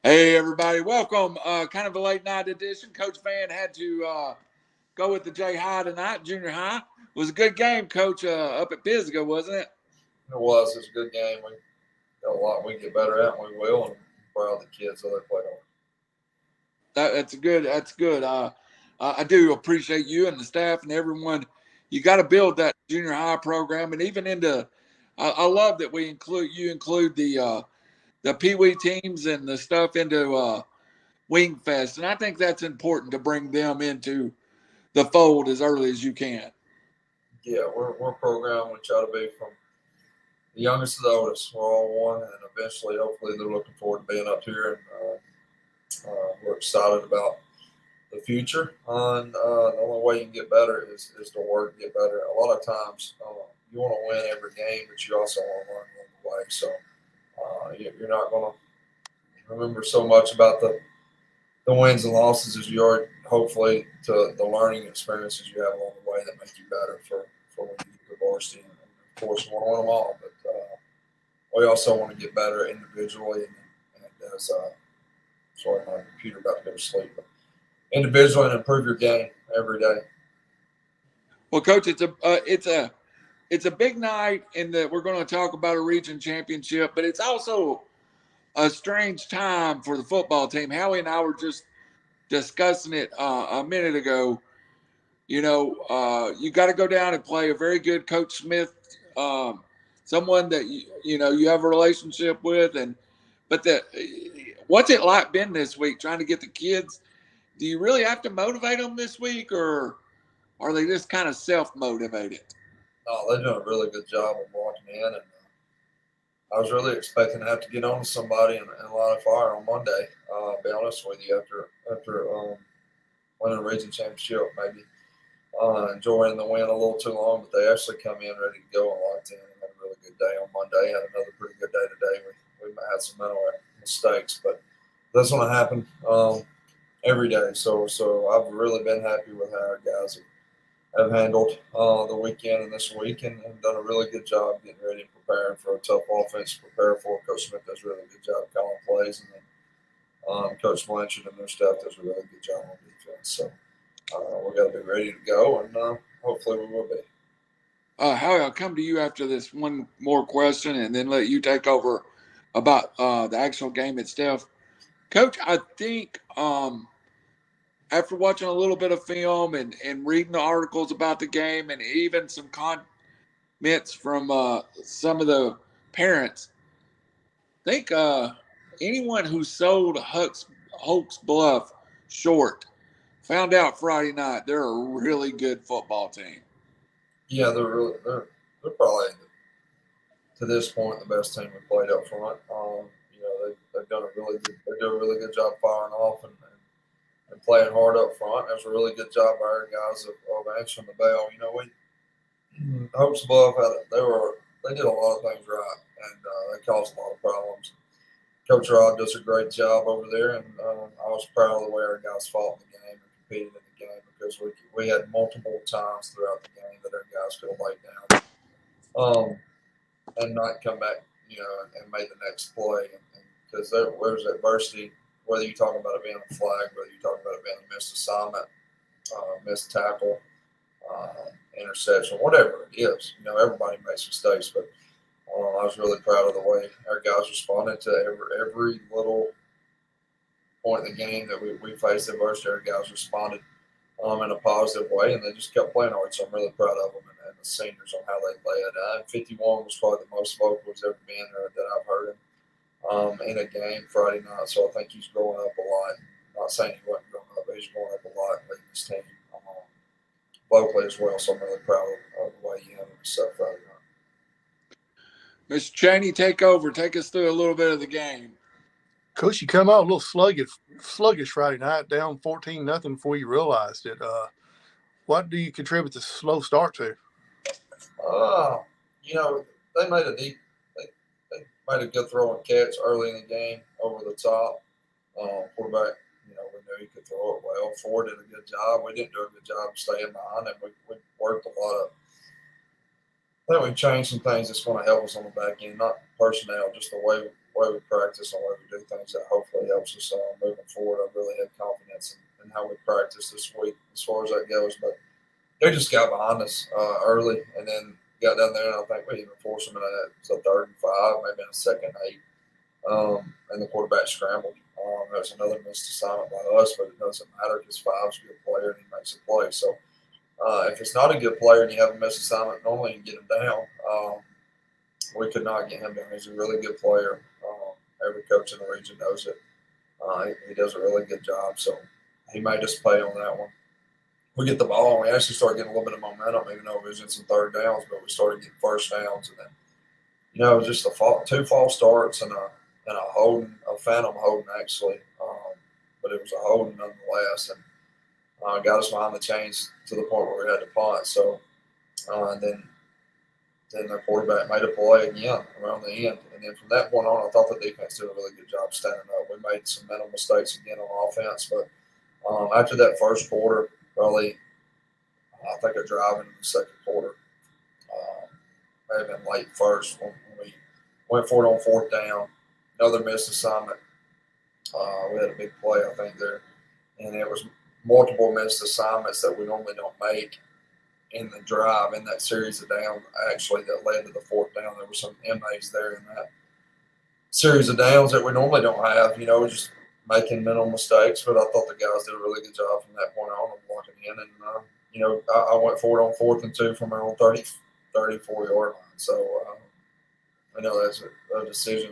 Hey, everybody. Welcome. Kind of a late night edition. Coach Vann had to go with the J High tonight, junior high. It was a good game, Coach, up at Pisgah, wasn't it? It was. It's a good game. We got a lot we can get better at, and we will. And I'm proud of the kids that they played on. That's good. That's good. I do appreciate you and the staff and everyone. You got to build that junior high program, and even into. I love that we include the Pee Wee teams and the stuff into Wing Fest, and I think that's important to bring them into the fold as early as you can. Yeah, we're programmed. We try to be from the youngest to the oldest. We're all one, and eventually, hopefully, they're looking forward to being up here, and we're excited about the future. And the only way you can get better is to work, get better. A lot of times, you want to win every game, but you also want to learn along the way. So you're not going to remember so much about the wins and losses as you are hopefully to the learning experiences you have along the way that make you better for when you get to varsity. And of course, we want to win them all, but we also want to get better individually and as sorry, my computer about to go to sleep. But individually and improve your game every day. Well, Coach, it's a big night in that we're going to talk about a region championship, but it's also a strange time for the football team. Howie and I were just discussing it a minute ago. You got to go down and play a very good Coach Smith, someone that you have a relationship with, and but what's it like been this week trying to get the kids? Do you really have to motivate them this week, or are they just kind of self motivated? No, they're doing a really good job of walking in, and I was really expecting to have to get on to somebody and light a fire on Monday. Be honest with you, after winning a region championship, maybe enjoying the win a little too long, but they actually come in ready to go and locked in and had a really good day on Monday. Had another pretty good day today. We had some mental mistakes, but that's going to happen every day. So I've really been happy with how our guys have handled the weekend and this week and done a really good job getting ready and preparing for a tough offense to prepare for. Coach Smith does a really good job calling plays, and then Coach Blanchard and their staff does a really good job on defense. So we got to be ready to go, and hopefully we will be. Howie, I'll come to you after this one more question, and then let you take over about the actual game itself. Coach, I think after watching a little bit of film and reading the articles about the game and even some comments from some of the parents, I think anyone who sold Hokes Bluff short found out Friday night they're a really good football team. Yeah, they're probably to this point the best team we played up front. They've done a really good they do a really good job firing off and playing hard up front. It was a really good job by our guys of answering the bell. We Hopes Bluff they did a lot of things right, and they caused a lot of problems. Coach Rod does a great job over there, and I was proud of the way our guys fought in the game and competed in the game because we had multiple times throughout the game that our guys could have laid down and not come back, and made the next play. Because there's adversity, whether you're talking about it being a flag, whether you're talking about it being a missed assignment, missed tackle, interception, whatever it is. Everybody makes mistakes, but I was really proud of the way our guys responded to every little point in the game that we faced adversity. Our guys responded in a positive way, and they just kept playing hard. So I'm really proud of them and the seniors on how they led. 51 was probably the most vocal he's ever been that I've heard him in a game Friday night. So I think he's growing up a lot. I'm not saying he wasn't growing up, but he's growing up a lot and leading his team locally as well. So I'm really proud of the way he handled himself Friday night. Mr. Cheney, take over. Take us through a little bit of the game. Coach, you come out a little sluggish Friday night, down 14-0 before you realized it. What do you contribute the slow start to? They made they made a good throw and catch early in the game over the top. Quarterback, we knew he could throw it well. Ford did a good job. We didn't do a good job staying behind him. We worked a lot of. I think we've changed some things that's going to help us on the back end, not personnel, just the way way we practice and the way we do things that hopefully helps us moving forward. I really have confidence in how we practice this week as far as that goes. But they just got behind us early and then got down there, and I think we even forced them in a 3rd and 5, maybe in a 2nd and 8. And the quarterback scrambled. That was another missed assignment by us, but it doesn't matter because Five's a good player and he makes a play. So if it's not a good player and you have a missed assignment, normally you get him down. We could not get him down. He's a really good player. Every coach in the region knows it. He does a really good job. So he made us pay on that one. We get the ball and we actually started getting a little bit of momentum, even though we was in some 3rd downs, but we started getting 1st downs. And then, it was just 2 false starts and a holding, a phantom holding actually. But it was a holding nonetheless. And got us behind the chains to the point where we had to punt. So and then the quarterback made a play again around the end. And then from that point on, I thought the defense did a really good job standing up. We made some mental mistakes again on offense. But after that first quarter, probably I think a drive into the 2nd quarter, may have been late first when we went for it on 4th down. Another missed assignment. We had a big play, I think, there. And it was multiple missed assignments that we normally don't make in the drive, in that series of downs, actually, that led to the 4th down. There were some MAs there in that series of downs that we normally don't have, just making mental mistakes. But I thought the guys did a really good job from that point on of walking in. And, I went for it on 4th and 2 from our own 34-yard line. So, I know that's a decision.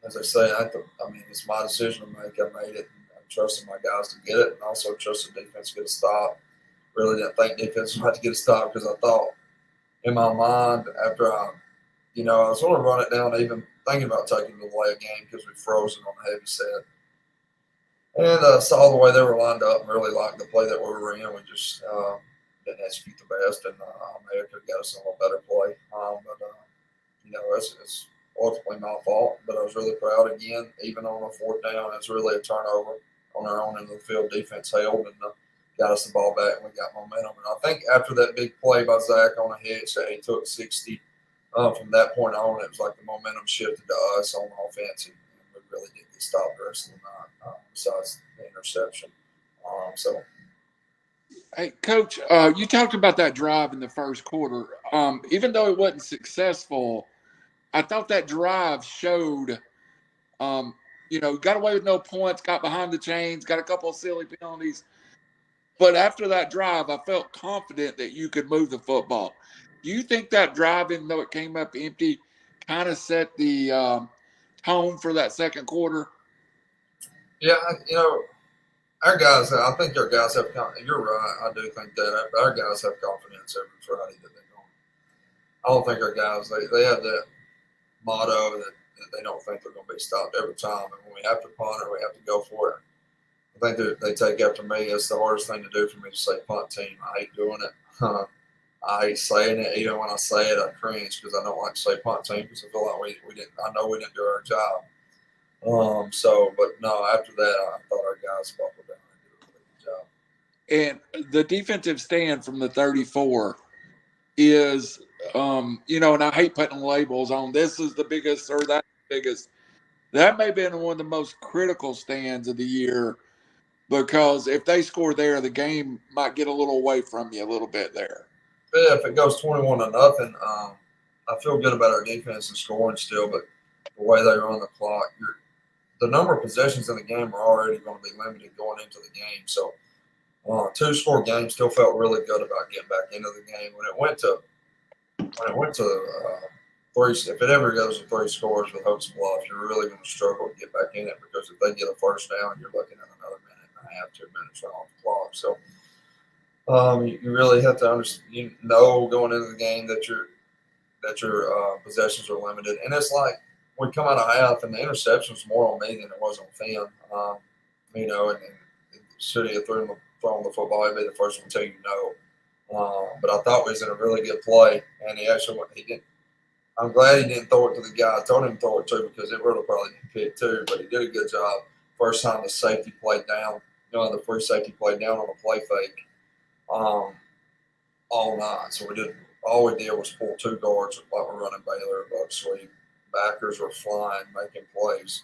As I say, it's my decision to make. I made it. And I'm trusting my guys to get it, and also trust the defense to get a stop. Really didn't think defense was about to get a stop because I thought in my mind after I was going to run it down, even thinking about taking the delay a game because we froze it on a heavy set. And saw the way they were lined up and really liked the play that we were in. We just didn't execute the best, and maybe it could have got us a little better play. It's ultimately my fault, but I was really proud again. Even on the 4th down, it's really a turnover on our own end of the field. Defense held and got us the ball back, and we got momentum. And I think after that big play by Zach on a hitch that he took 60, from that point on, it was like the momentum shifted to us on offense, and we really didn't get stopped the rest of the night, besides the interception. Hey, Coach, you talked about that drive in the first quarter. Even though it wasn't successful, I thought that drive showed, got away with no points, got behind the chains, got a couple of silly penalties. But after that drive, I felt confident that you could move the football. Do you think that drive, even though it came up empty, kind of set the tone for that 2nd quarter? Yeah, our guys, I think our guys have confidence. You're right. I do think that. Our guys have confidence every Friday that they're going. I don't think our guys, they have that motto that they don't think they're going to be stopped every time. And when we have to punt or we have to go for it, I think they take after me. It's the hardest thing to do for me to say punt team. I hate doing it. I hate saying it. Even when I say it, I cringe because I don't like to say punt team because I feel like we didn't. I know we didn't do our job. But no, after that, I thought our guys buckled down and did a really good job. And the defensive stand from the 34 is, and I hate putting labels on this is the biggest or that biggest. That may have been one of the most critical stands of the year because if they score there, the game might get a little away from you a little bit there. Yeah, if it goes 21-0, I feel good about our defense and scoring still, but the way they run the clock, the number of possessions in the game are already going to be limited going into the game. So 2-score game still felt really good about getting back into the game. When it went to 3, if it ever goes to 3 scores with Hokes and Bluff, you're really going to struggle to get back in it because if they get a 1st down, you're looking at another minute and a half, 2 minutes off the clock. So you really have to understand, going into the game that your possessions are limited, and it's like we come out of half and the interception was more on me than it was on Finn. And should he have thrown the football, he'd be the first one to tell you no. But I thought he was in a really good play, and he didn't. I'm glad he didn't throw it to the guy I told him to throw it to because it would have probably been picked too. But he did a good job. First time the safety played down, the free safety played down on a play fake all night. So all we did was pull 2 guards like we're running Baylor above sweep, backers were flying, making plays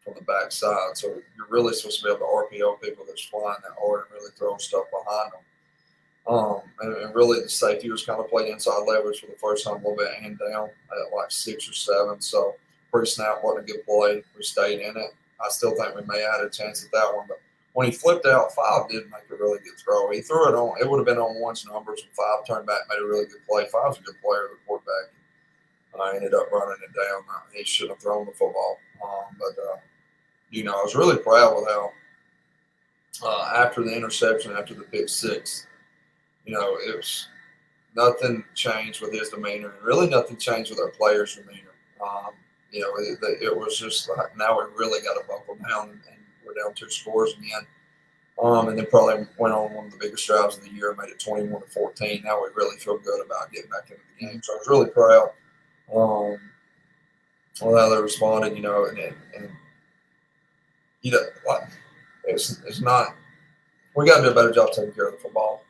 from the backside. So you're really supposed to be able to RPO people that's flying that hard and really throwing stuff behind them. And really the safety was kind of played inside leverage for the first time a little bit and down at like 6 or 7. So pre-snap wasn't a good play. We stayed in it. I still think we may have had a chance at that one. But when he flipped out, 5 did make a really good throw. He threw it on. It would have been on 1's numbers, and 5 turned back, made a really good play. 5's a good player, the quarterback. I ended up running it down. He shouldn't have thrown the football. I was really proud with how after the interception, after the pick 6, it was nothing changed with his demeanor, and really nothing changed with our players' demeanor. It was just like, now we really got to buckle down, and we're down 2 scores again. And then probably went on one of the biggest drives of the year, made it 21-14. Now we really feel good about getting back into the game. So I was really proud on how they responded, it's not. We got to do a better job taking care of the football.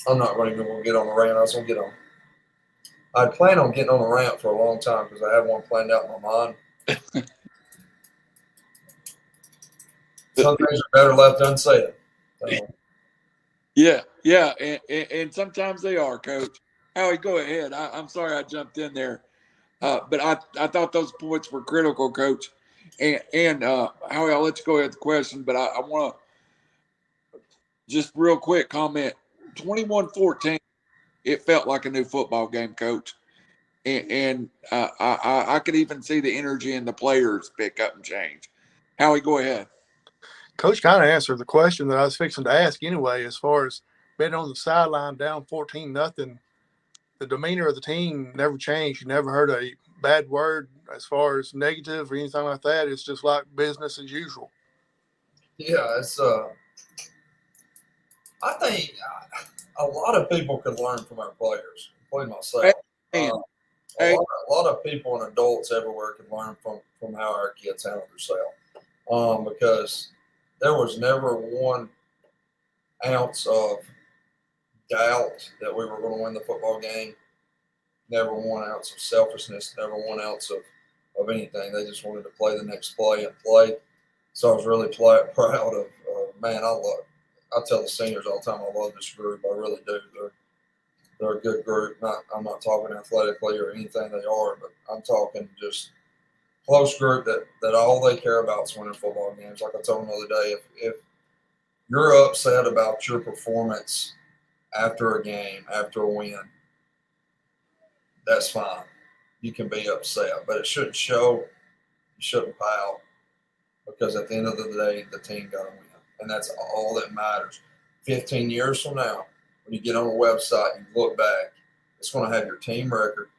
I'm not going to get on the rant. I was going to get on. I planned on getting on the rant for a long time because I had one planned out in my mind. Some things are better left unsaid. Yeah, and sometimes they are, Coach. Howie, go ahead. I'm sorry I jumped in there, but I thought those points were critical, Coach. And Howie, I'll let you go ahead with the question, but I want to just real quick comment. 21-14, it felt like a new football game, Coach. And I could even see the energy in the players pick up and change. Howie, go ahead. Coach kind of answered the question that I was fixing to ask anyway, as far as being on the sideline down 14-0. The demeanor of the team never changed. You never heard a bad word as far as negative or anything like that. It's just like business as usual. Yeah, it's I think a lot of people could learn from our players, including myself. A lot of people and adults everywhere could learn from how our kids handle themselves. Because there was never 1 ounce of doubt that we were going to win the football game. Never 1 ounce of selfishness. Never 1 ounce of anything. They just wanted to play the next play and play. So I was really proud of man. I tell the seniors all the time I love this group. I really do. They're a good group. I'm not talking athletically or anything they are, but I'm talking just close group that all they care about is winning football games. Like I told them the other day, if you're upset about your performance after a game, after a win, that's fine. You can be upset, but it shouldn't show. You shouldn't pout, because at the end of the day, the team got to win, and that's all that matters. 15 years from now, when you get on a website and you look back, it's going to have your team record.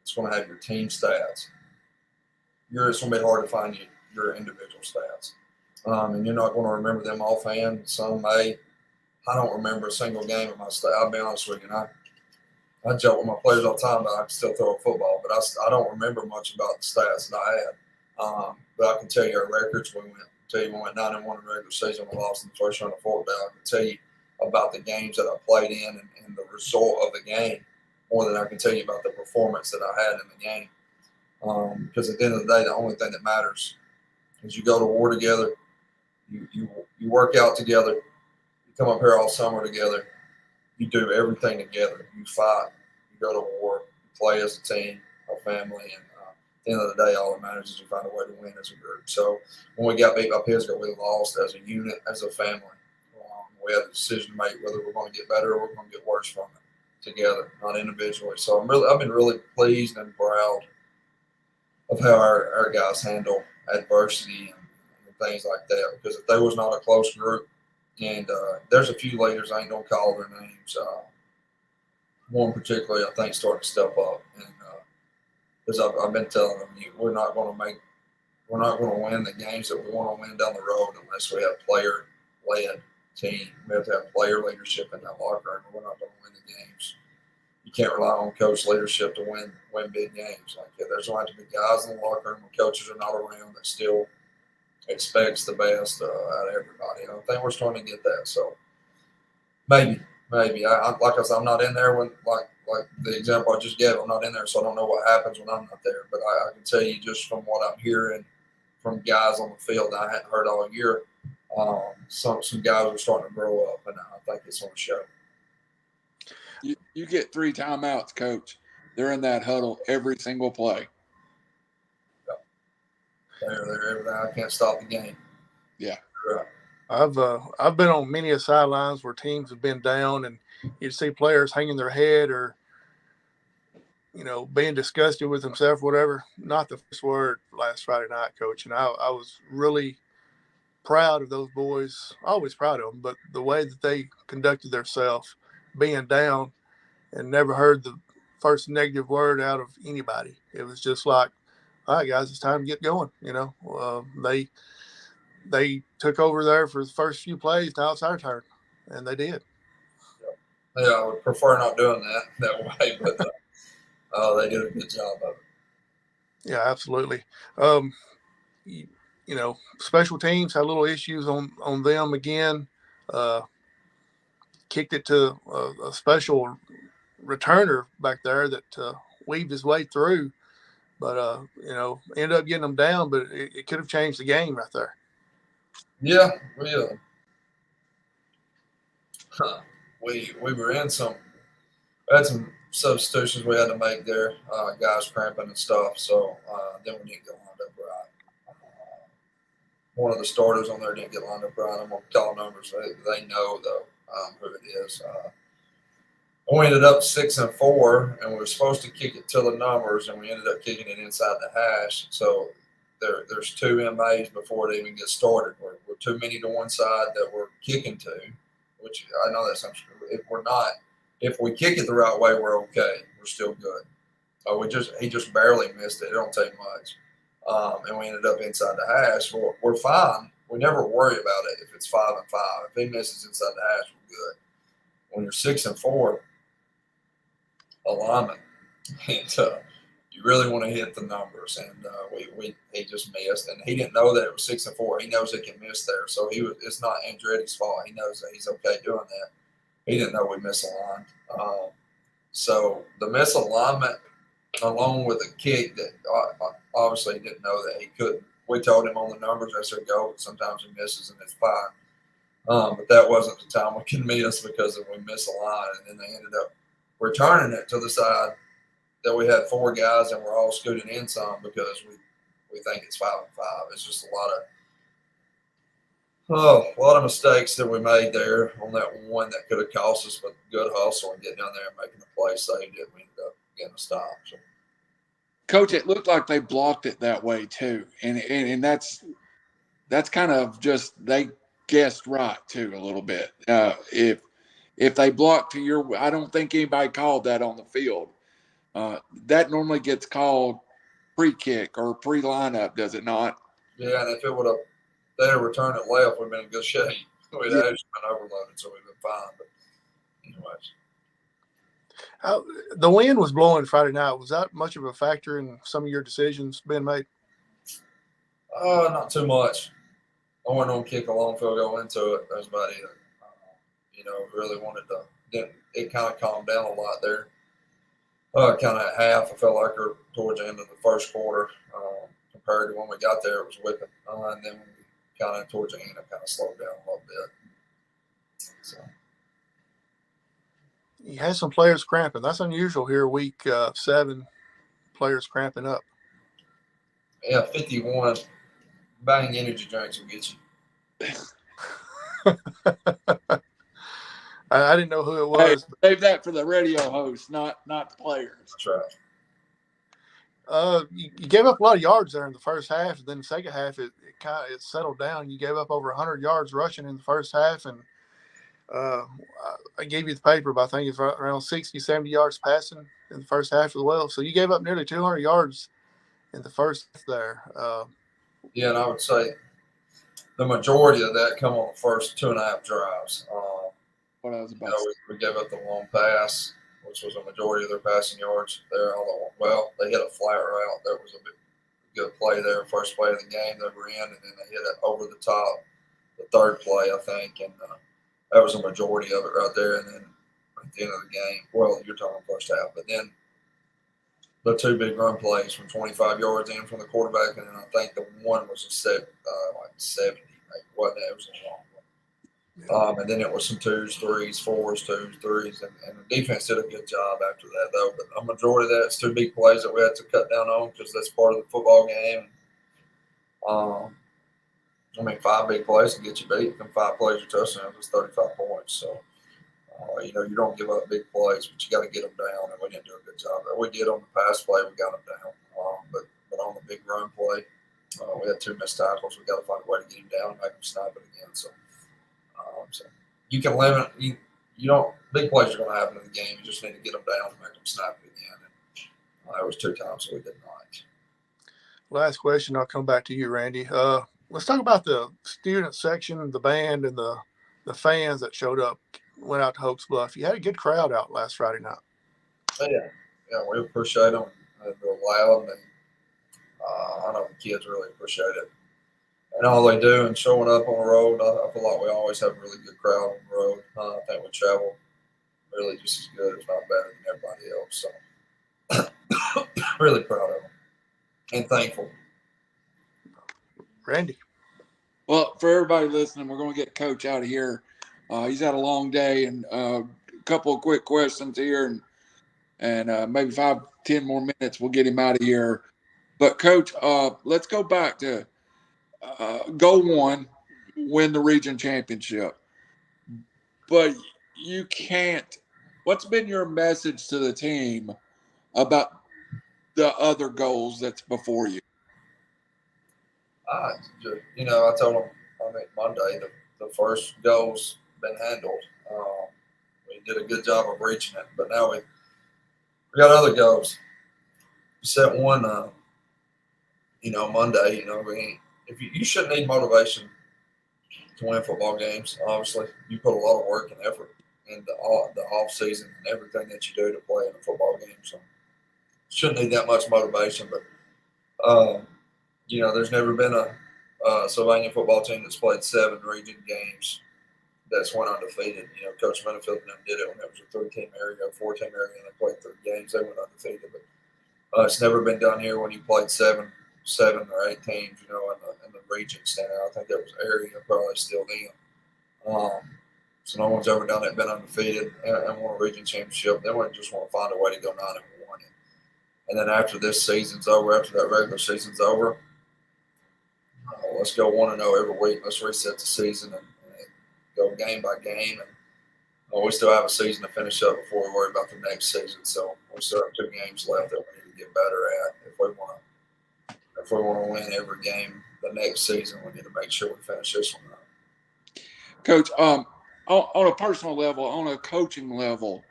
It's going to have your team stats. It's going to be hard to find your individual stats. And you're not going to remember them offhand. Some may. I don't remember a single game of my stat. I'll be honest with you. And I joke with my players all the time that I can still throw a football, but I don't remember much about the stats that I had. But I can tell you our records. We went 9-1 in regular season. We lost in the first round of fourth down. I can tell you about the games that I played in and the result of the game more than I can tell you about the performance that I had in the game. Because at the end of the day, the only thing that matters is you go to war together, you work out together, you come up here all summer together, you do everything together, you fight, you go to war, you play as a team, a family, and at the end of the day, all that matters is you find a way to win as a group. So when we got beat by Pittsburgh, we lost as a unit, as a family. We had the decision to make whether we're going to get better or we're going to get worse from it together, not individually. So I've been really pleased and proud of how our guys handle adversity and things like that. Because if there was not a close group, and there's a few leaders, I ain't gonna call their names. One particularly, I think, starting to step up, and because I've been telling them, we're not going to win the games that we want to win down the road unless we have player-led team. We have to have player leadership in that locker room, or we're not going to win the games. You can't rely on coach leadership to win big games. Like there's going to have to be guys in the locker room when coaches are not around that still expects the best out of everybody. And I think we're starting to get that. So maybe Maybe. Like I said, I'm not in there when like the example I just gave. I'm not in there, so I don't know what happens when I'm not there. But I can tell you just from what I'm hearing from guys on the field that I hadn't heard all year, some guys are starting to grow up, and I think it's on the show. You get 3 timeouts, Coach. They're in that huddle every single play. They're everything. I can't stop the game. Yeah. Right. I've been on many sidelines where teams have been down, and you see players hanging their head or being disgusted with themselves, whatever. Not the first word last Friday night, Coach. And I was really proud of those boys. Always proud of them, but the way that they conducted themselves, being down, and never heard the first negative word out of anybody. It was just like, all right, guys, it's time to get going. They took over there for the first few plays. Now it's our turn, and they did. Yeah, I would prefer not doing that way, but they did a good job of it. Yeah, absolutely. Special teams had little issues on them again. Kicked it to a special returner back there that weaved his way through, but ended up getting them down. But it could have changed the game right there. Yeah, we were in some. We had some substitutions we had to make there, guys cramping and stuff. So then we didn't get lined up right. One of the starters on there didn't get lined up right. I'm going to call numbers. They know, though, who it is. We ended up 6-4, and we were supposed to kick it to the numbers, and we ended up kicking it inside the hash. So there's 2 MAs before it even gets started. We're too many to one side that we're kicking to, which I know that sounds – if we kick it the right way, we're okay. We're still good. He just barely missed it. It don't take much. And we ended up inside the hash. Well, we're fine. We never worry about it if it's 5-5. If he misses inside the hash, we're good. When you're 6-4, alignment, and you really want to hit the numbers. And he just missed, and he didn't know that it was 6-4. He knows he can miss there, so it's not Andretti's fault. He knows that he's okay doing that. He didn't know we misaligned. So the misalignment, along with a kick that obviously he didn't know that he couldn't. We told him on the numbers, I said, go, but sometimes he misses and it's fine. But that wasn't the time we can miss because we misaligned. And then they ended up returning it to the side that we had 4 guys and we're all scooting in some because we think it's 5-5. It's just a lot of mistakes that we made there on that one that could have cost us, but good hustle and getting down there and making the play saved it. We ended up getting a stop. So. Coach, it looked like they blocked it that way too, and that's kind of just they guessed right too a little bit. If they block to your, I don't think anybody called that on the field. That normally gets called pre-kick or pre-lineup, does it not? Yeah, and if they had returned it left, we'd been in good shape. We'd actually been overloaded, so we'd been fine. But anyways. The wind was blowing Friday night. Was that much of a factor in some of your decisions being made? Not too much. I went on kick a long field goal into it. There's about it. Really wanted to. It kind of calmed down a lot there. Kind of at half, I felt like towards the end of the first quarter, compared to when we got there, it was whipping. And then when we kind of towards the end, it kind of slowed down a little bit. So. You had some players cramping. That's unusual here, week 7, players cramping up. Yeah, 51. Buying energy drinks will get you. I didn't know who it was. Hey, save that for the radio host, not the players. That's right. You gave up a lot of yards there in the first half, and then the second half it settled down. You gave up over 100 yards rushing in the first half, and I gave you the paper, but I think it's around 60, 70 yards passing in the first half as well. So you gave up nearly 200 yards in the first half there. Yeah, and I would say the majority of that come on the first 2.5 drives. What I was about we gave up the long pass, which was a majority of their passing yards there. Well, they hit a flat route. That was a good play there, first play of the game they were in, and then they hit it over the top, the third play, I think, and that was a majority of it right there. And then at the end of the game. Well, you're talking first half, but then the 2 big run plays from 25 yards in from the quarterback, and then I think the one was like 70. Wasn't it? It was a long one. And then it was some 2s, 3s, 4s, 2s, 3s, and the defense did a good job after that, though. But a majority of that's 2 big plays that we had to cut down on because that's part of the football game. 5 big plays can get you beat, and 5 plays or touchdowns is 35 points. So, you don't give up big plays, but you got to get them down, and we didn't do a good job. We did on the pass play, we got them down. But on the big run play, we had 2 missed tackles. We got to find a way to get him down and make him snap it again. So you can limit. You don't. Big plays are going to happen in the game. You just need to get them down and make them snap it again. And there was 2 times we did not. Last question. I'll come back to you, Randy. Let's talk about the student section, the band, and the fans that showed up, went out to Hokes Bluff. You had a good crowd out last Friday night. Oh, yeah, we appreciate them. They're loud, and I know the kids really appreciate it. And all they do and showing up on the road, I feel like we always have a really good crowd on the road. I think we travel really just as good, if not better than everybody else. So really proud of them and thankful. Randy. Well, for everybody listening, we're going to get Coach out of here. He's had a long day, and a couple of quick questions here, and maybe 5-10 more minutes, we'll get him out of here. But, Coach, let's go back to goal 1, win the region championship. But you can't – what's been your message to the team about the other goals that's before you? I told them, Monday, the first goal's been handled. We did a good job of reaching it, but now we got other goals. We set one, Monday. You shouldn't need motivation to win football games. Obviously, you put a lot of work and effort into the off season and everything that you do to play in a football game. So shouldn't need that much motivation, but. There's never been a Sylvania football team that's played 7 region games that's went undefeated. Coach Minifield and them did it when it was a 3-team area, 4-team area, and they played 3 games. They went undefeated. But it's never been done here when you played 7 or 8 teams, in the region center. I think that was area probably still then. So no one's ever done it, been undefeated, and won a region championship. They would just want to find a way to go 9-1. And then after this season's over, after that regular season's over, let's go 1-0 every week. Let's reset the season and go game by game. And we still have a season to finish up before we worry about the next season. So we still have 2 games left that we need to get better at. If we want to win every game the next season, we need to make sure we finish this one up. Coach, on a personal level, on a coaching level,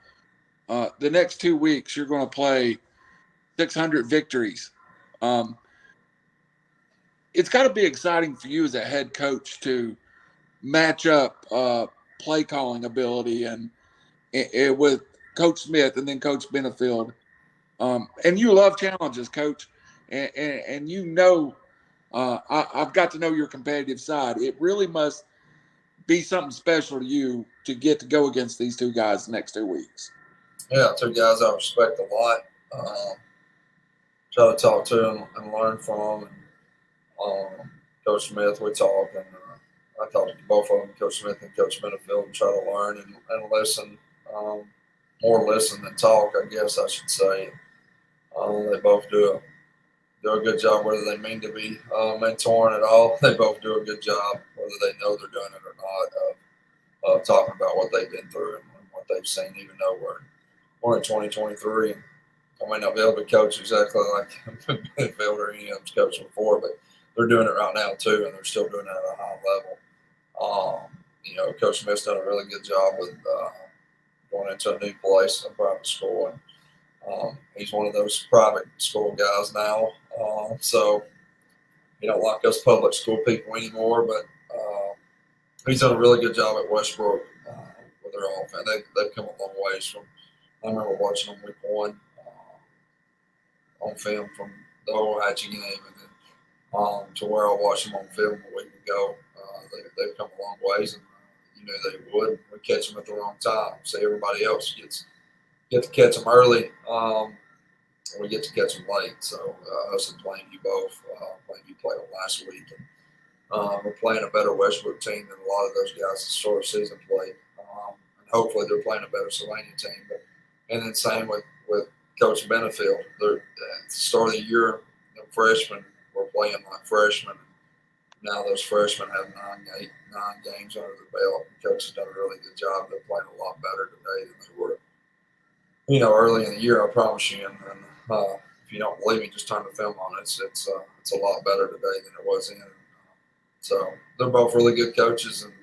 the next 2 weeks you're going to play 600 victories. It's got to be exciting for you as a head coach to match up play calling ability and with Coach Smith and then Coach Benefield. And you love challenges, Coach. And I've got to know your competitive side. It really must be something special to you to get to go against these 2 guys the next 2 weeks. Yeah, 2 guys I respect a lot. Try to talk to them and learn from them. Coach Smith, we talk, and I talk to both of them, Coach Smith and Coach Benefield, and try to learn and listen. More listen than talk, I guess I should say. They both do a good job, whether they mean to be mentoring at all. They both do a good job, whether they know they're doing it or not, of talking about what they've been through and what they've seen, even though we're in 2023. I may not be able to coach exactly like Benefield or any of them's coached before, but they're doing it right now too, and they're still doing it at a high level. Coach Smith's done a really good job with going into a new place, a private school, and he's one of those private school guys now. So he don't like us public school people anymore, but he's done a really good job at Westbrook with their offense. They've come a long ways from. I remember watching them week 1 on film from the old Hatchie game, and then to where I watched them on film a week ago. They've come a long ways, and you knew they would. We catch them at the wrong time. So everybody else get to catch them early. We get to catch them late. So us and Plainview both. Plainview played them last week. And, we're playing a better Westbrook team than a lot of those guys the short season played. And hopefully they're playing a better Sylvania team. And then same with Coach Benefield. At the start of the year, the freshmen were playing like freshmen. Now those freshmen have nine games under their belt. The coach has done a really good job. They're playing a lot better today than they were, early in the year. I promise you. And if you don't believe me, just turn the film on. It's a lot better today than it was then. So they're both really good coaches, and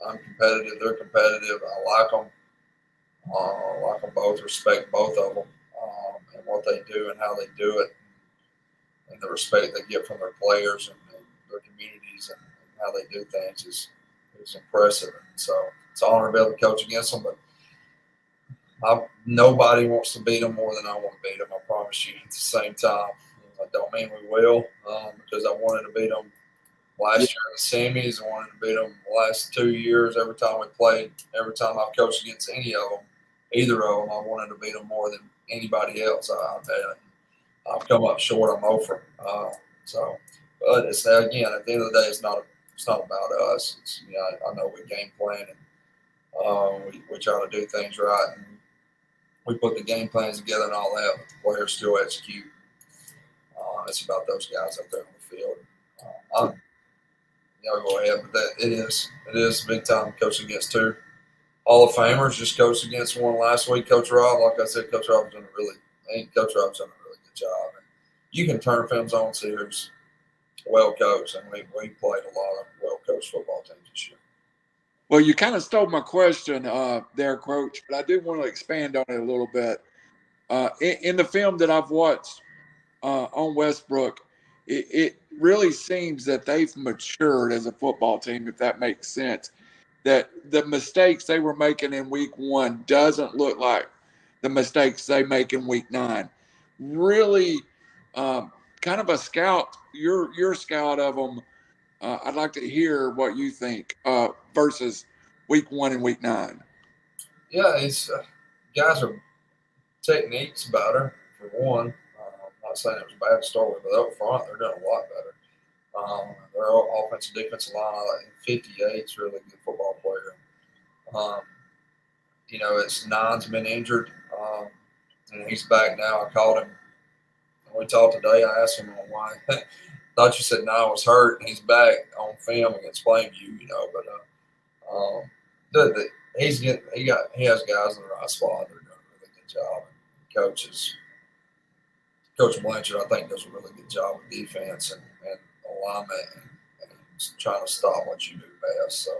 I'm competitive. They're competitive. I like them. I like them both. Respect both of them and what they do and how they do it, and the respect they get from their players and their communities and how they do things is impressive. And so it's an honor to be able to coach against them. But nobody wants to beat them more than I want to beat them. I promise you. At the same time, I don't mean we will, because I wanted to beat them last year in the semis. I wanted to beat them the last 2 years. Every time we played, every time I've coached against either of them, I wanted to beat them more than anybody else. I've come up short. I'm over. But it's, again, at the end of the day, it's not about us. It's, I know we game plan and we try to do things right, and we put the game plans together and all that, but the players still execute. It's about those guys out there on the field. Go ahead, but it is big time coaching against two Hall of Famers. Just coached against one last week, Coach Rob. Like I said, Coach Rob's done a really good job. And you can turn films on and see who's well coached, and we played a lot of well coached football teams this year. Well, you kind of stole my question there, Coach, but I do want to expand on it a little bit. In the film that I've watched on Westbrook, it really seems that they've matured as a football team, if that makes sense. That the mistakes they were making in week 1 doesn't look like the mistakes they make in week 9. Really kind of a scout, your scout of them. I'd like to hear what you think versus week 1 and week 9. Yeah, it's guys are techniques better for one. I'm not saying it was bad to start with, but up front they're doing a lot better. Their offensive defensive line, 58 is a really good football player. It's Nine's been injured, and he's back now. I called him when we talked today. I asked him why. Thought you said Nine was hurt, and he's back on film against Plainview. But he has guys in the right spot. They're doing a really good job. Coach Blanchard, I think, does a really good job with defense and alignment and trying to stop what you do best. So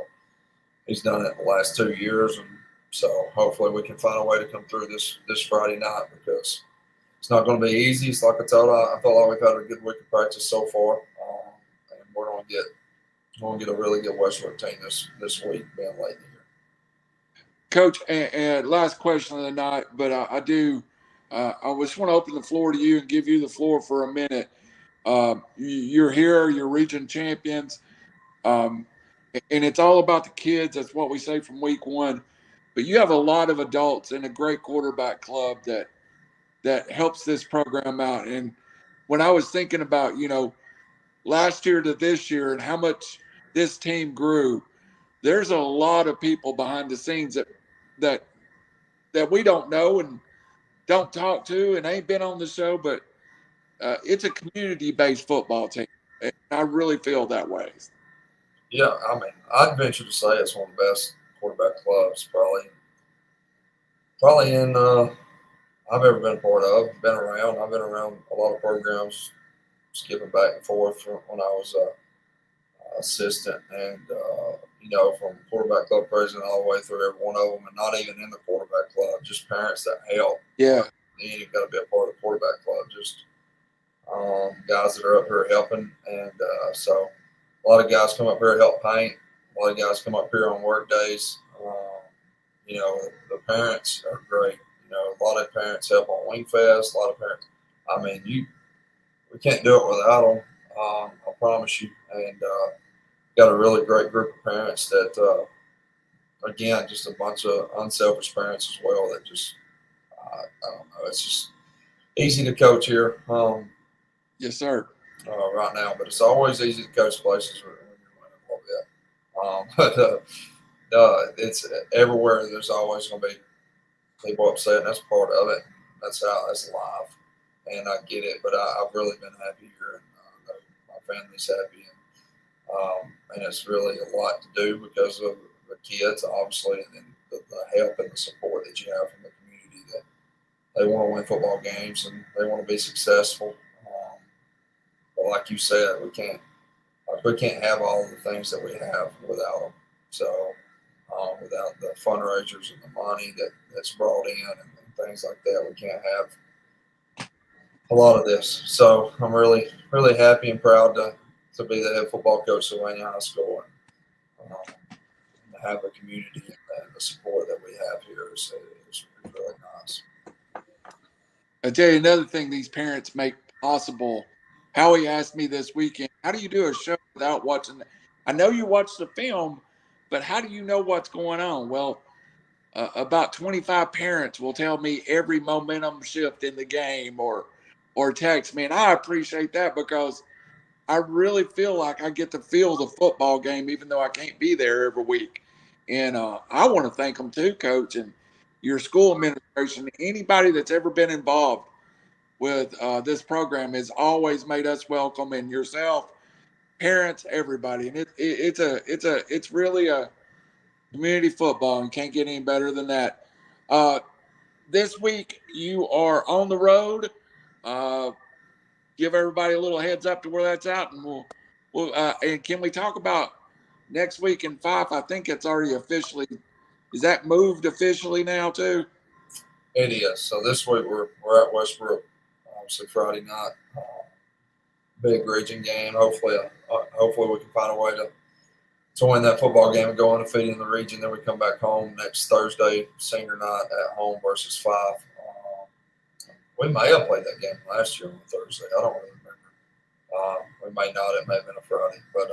he's done it the last 2 years, and so hopefully we can find a way to come through this Friday night, because it's not going to be easy. It's like I felt like we've had a good week of practice so far, and we're going to get a really good Westbrook team this week, being late in the year. Coach, and last question of the night, but I just want to open the floor to you and give you the floor for a minute. You're here, you're region champions, and it's all about the kids. That's what we say from week 1. But you have a lot of adults and a great quarterback club that helps this program out. And when I was thinking about, last year to this year and how much this team grew, there's a lot of people behind the scenes that we don't know and don't talk to and ain't been on the show, but it's a community-based football team. And I really feel that way. Yeah, I'd venture to say it's one of the best quarterback clubs probably in I've ever been a part of. I've been around a lot of programs, skipping back and forth from when I was assistant, and from quarterback club president all the way through every one of them, and not even in the quarterback club, just parents that help. Yeah, you've got to be a part of the quarterback club. Just guys that are up here helping, and so a lot of guys come up here to help paint. A lot of guys come up here on work days. The parents are great. A lot of parents help on Wingfest. A lot of parents. We can't do it without them. I promise you. And got a really great group of parents that again, just a bunch of unselfish parents as well that just, I don't know, it's just easy to coach here Yes, sir. right now, but it's always easy to coach places when you're winning a little bit. But it's everywhere. There's always going to be people upset, and that's part of it. That's life, and I get it. But I've really been happy here, and my family's happy, and it's really a lot to do because of the kids, obviously, and then the help and the support that you have from the community that they want to win football games and they want to be successful. But like you said, we can't have all the things that we have without them. So without the fundraisers and the money that's brought in and things like that, we can't have a lot of this. So I'm really, really happy and proud to be the head football coach of Sylvania High School and have the community and the support that we have here is really nice. I tell you another thing these parents make possible. Howie asked me this weekend, how do you do a show without watching? I know you watch the film, but how do you know what's going on? Well, about 25 parents will tell me every momentum shift in the game or text me. And I appreciate that because I really feel like I get to feel the football game, even though I can't be there every week. And I want to thank them too, Coach, and your school administration. Anybody that's ever been involved with this program has always made us welcome, and yourself, parents, everybody. And it's really a community football, and can't get any better than that. This week you are on the road. Give everybody a little heads up to where that's at, and we'll and can we talk about next week in Fife? I think it's already officially. Is that moved officially now too? It is. So this week we're at Westbrook, obviously Friday night. Big region game. Hopefully we can find a way to win that football game and go undefeated in the region. Then we come back home next Thursday, senior night at home versus Fife. We may have played that game last year on Thursday. I don't really remember. We may not. It may have been a Friday, but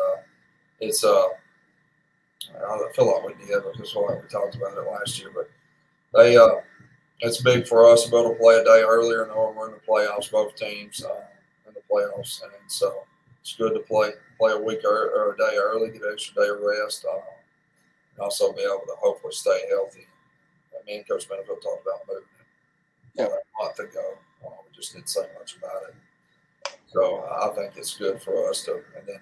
it's I feel like we did because we talked about it last year. But it's big for us to be able to play a day earlier, knowing we're in the playoffs, both teams in the playoffs, and so it's good to play a week or a day early, get an extra day of rest, and also be able to hopefully stay healthy. Me and Coach Benefield talked about moving a month ago. We just didn't say much about it. So I think it's good for us to, and then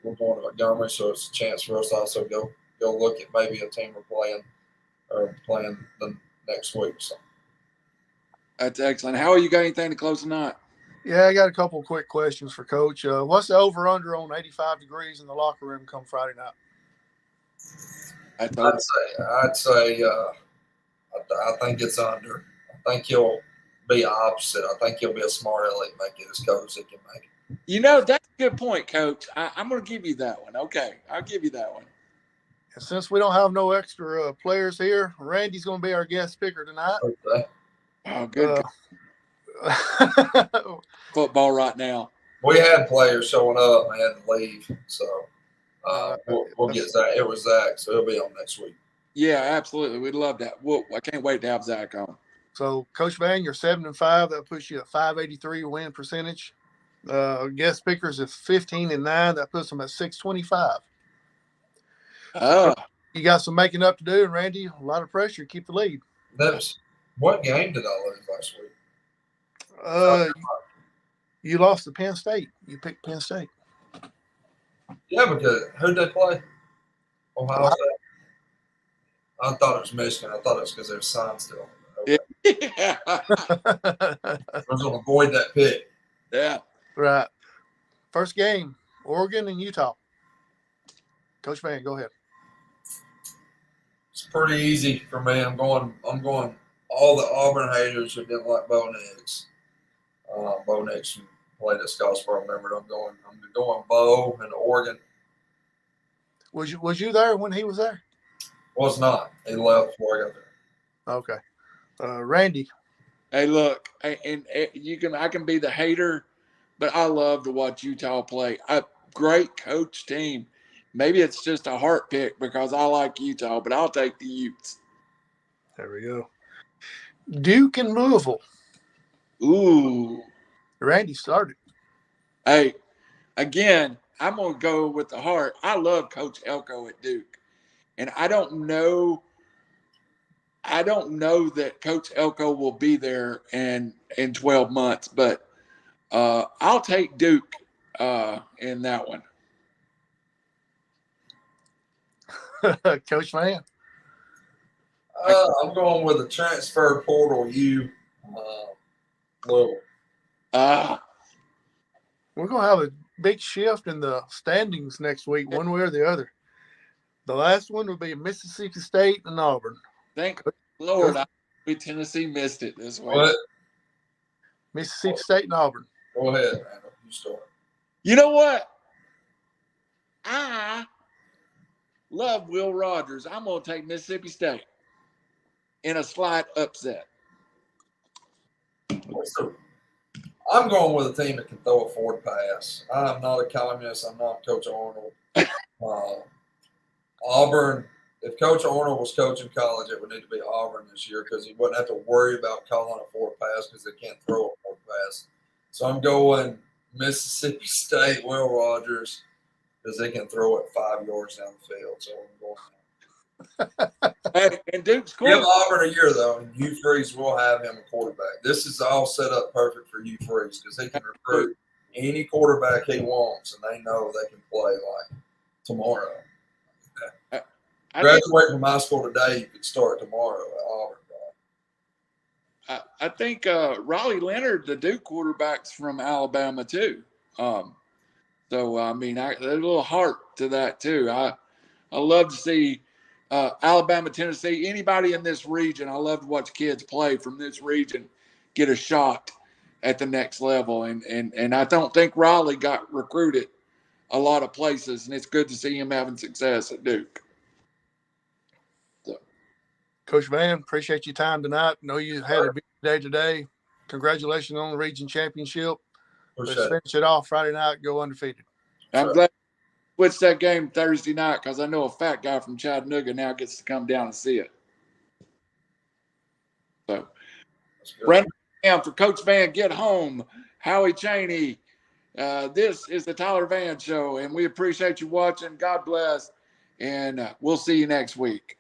we're going to Montgomery, so it's a chance for us to also go look at maybe a team we're playing the next week. So That's excellent. How are you got anything to close the night? Yeah, I got a couple of quick questions for Coach. What's the over/under on 85 degrees in the locker room come Friday night? I'd say I think it's under. I think he'll be opposite. I think he'll be a smart aleck, make it as cold as he can make it. You know, that's a good point, Coach. I'm going to give you that one. Okay, I'll give you that one. And since we don't have no extra players here, Randy's going to be our guest speaker tonight. Okay. Oh, good. Football right now. We had players showing up and had to leave, so we'll get Zach. It was Zach, so he'll be on next week. Yeah, absolutely. We'd love that. I can't wait to have Zach on. So, Coach Vann, you're 7-5. That puts you at 583 win percentage. Guest speakers is 15-9. That puts them at 625. You got some making up to do, and Randy, a lot of pressure to keep the lead. What game did I lose last week? You lost to Penn State. You picked Penn State. Yeah, because who'd they play? Ohio State. I thought it was Michigan. I thought it was because there's signs still. Okay. Yeah. I was going to avoid that pick. Yeah. Right. First game, Oregon and Utah. Coach Vann, go ahead. It's pretty easy for me. I'm going all the Auburn haters who didn't like Bo Nix. Bo Nix played at Scottsboro. I remember I'm going Bo and Oregon. Was you there when he was there? Was not. He left before I got there. Okay. Randy. Hey, look, and I can be the hater, but I love to watch Utah play. A great coach team. maybe it's just a heart pick because I like Utah, but I'll take the Utes. There we go. Duke and Louisville. Ooh. Randy started. Hey, again, I'm going to go with the heart. I love Coach Elko at Duke. And I don't know that Coach Elko will be there in 12 months, but I'll take Duke in that one. Coach Vann. I'm going with the transfer portal. Louisville. We're going to have a big shift in the standings next week, one way or the other. The last one will be Mississippi State and Auburn. Thank Lord, Tennessee missed it this week. What? Mississippi State and Auburn. Go ahead, Randall. You start. You know what? I love Will Rogers. I'm going to take Mississippi State in a slight upset. I'm going with a team that can throw a forward pass. I'm not a communist. I'm not Coach Arnold. Auburn, if Coach Arnold was coaching college, it would need to be Auburn this year because he wouldn't have to worry about calling a forward pass because they can't throw a forward pass. So I'm going Mississippi State, Will Rogers, because they can throw it 5 yards down the field. So I'm going. Hey, and Duke's Give Auburn a year, though, and Hugh Freeze will have him a quarterback. This is all set up perfect for Hugh Freeze because he can recruit any quarterback he wants, and they know they can play like tomorrow. Graduate from high school today, you could start tomorrow at Auburn. I think Raleigh Leonard, the Duke quarterback's from Alabama too. So I mean, there's a little heart to that too. I love to see Alabama, Tennessee, anybody in this region. I love to watch kids play from this region get a shot at the next level. And I don't think Raleigh got recruited a lot of places, and it's good to see him having success at Duke. So. Coach Vann, appreciate your time tonight. Know you had a big day today. Congratulations on the region championship. Let's finish it off Friday night, go undefeated. I'm glad we switched that game Thursday night because I know a fat guy from Chattanooga now gets to come down and see it. So, Brandon for Coach Vann, get home. Howie Chaney. This is the Tyler Vann Show, and we appreciate you watching. God bless, and we'll see you next week.